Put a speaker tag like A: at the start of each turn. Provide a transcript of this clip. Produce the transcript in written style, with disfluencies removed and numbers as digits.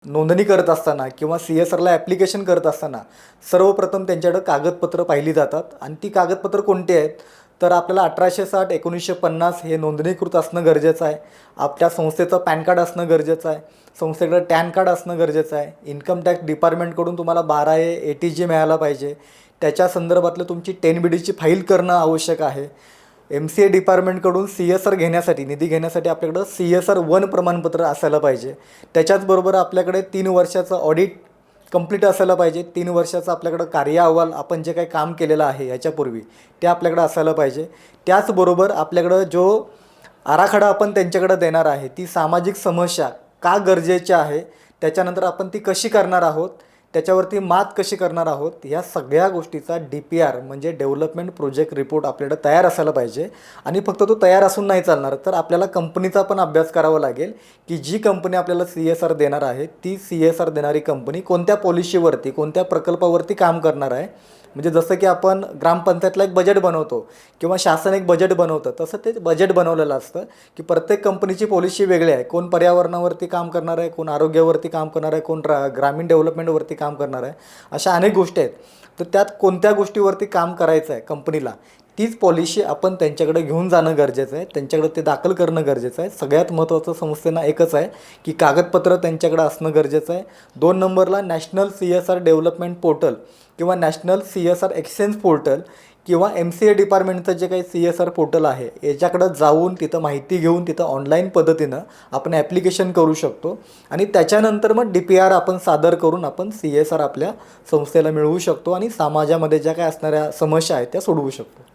A: नोंदणी करत असताना किंवा CSRला ॲप्लिकेशन करत असताना सर्वप्रथम त्यांच्याकडं कागदपत्र पाहिली जातात आणि ती कागदपत्र कोणती आहेत? तर आपल्याला 1860 1950 हे नोंदणीकृत असणं गरजेचं आहे. आपल्या संस्थेचं पॅन कार्ड असणं गरजेचं आहे. संस्थेकडं टॅन कार्ड असणं गरजेचं आहे. इन्कम टॅक्स डिपार्टमेंटकडून तुम्हाला 12A ATG मिळाला पाहिजे. त्याच्या संदर्भातलं तुमची 10BDची फाईल करणं आवश्यक आहे. MCA डिपार्टमेंटकडून CSR घेण्यासाठी, निधी घेण्यासाठी आपल्याकडं CSR 1 प्रमाणपत्र असायला पाहिजे. त्याच्याचबरोबर आपल्याकडे 3 वर्षाचं ऑडिट कंप्लीट असायला पाहिजे. 3 वर्षाचा आपल्याकडं कार्य अहवाल आपण जे काही काम केलेलं आहे याच्यापूर्वी ते आपल्याकडं असायला पाहिजे. त्याचबरोबर आपल्याकडं जो आराखडा आपण त्यांच्याकडं देणार आहे, ती सामाजिक समस्या का गरजेची आहे, त्याच्यानंतर आपण ती कशी करणार आहोत, त्याच्यावरती मात कशी करणार आहोत, ह्या सगळ्या गोष्टीचा DPR म्हणजे डेव्हलपमेंट प्रोजेक्ट रिपोर्ट आपल्याकडं तयार असायला पाहिजे. आणि फक्त तो तयार असून नाही चालणार, तर आपल्याला कंपनीचा पण अभ्यास करावा लागेल की जी कंपनी आपल्याला CSR देणार आहे, ती CSR देणारी कंपनी कोणत्या पॉलिसीवरती, कोणत्या प्रकल्पावरती काम करणार आहे. म्हणजे जसं की आपण ग्रामपंचायतला एक बजेट बनवतो किंवा शासन एक बजेट बनवतं, तसं ते बजेट बनवलेलं असतं की प्रत्येक कंपनीची पॉलिसी वेगळी आहे. कोण पर्यावरणावरती काम करणार आहे, कोण आरोग्यावरती काम करणार आहे, कोण ग्रामीण डेव्हलपमेंटवरती काम करणार आहे. अशा अनेक गोष्टी आहेत. तर त्यात कोणत्या गोष्टीवरती काम करायचं आहे कंपनीला, तीच पॉलिसी आपण त्यांच्याकडे घेऊन जाणं गरजेचं आहे. त्यांच्याकडे ते दाखल करणं गरजेचं आहे. सगळ्यात महत्त्वाचं संस्थेना एकच आहे की कागदपत्र त्यांच्याकडे असणं गरजेचं आहे. 2 नंबरला नॅशनल CSR डेव्हलपमेंट पोर्टल किंवा नॅशनल CSR एक्सचेंज पोर्टल किंवा MCA डिपार्टमेंटचं जे काही CSR पोर्टल आहे, याच्याकडं जाऊन तिथं माहिती घेऊन तिथं ऑनलाईन पद्धतीनं आपण ॲप्लिकेशन करू शकतो. आणि त्याच्यानंतर मग DPR आपण सादर करून आपण CSR आपल्या संस्थेला मिळवू शकतो आणि समाजामध्ये ज्या काही असणाऱ्या समस्या आहेत त्या सोडवू शकतो.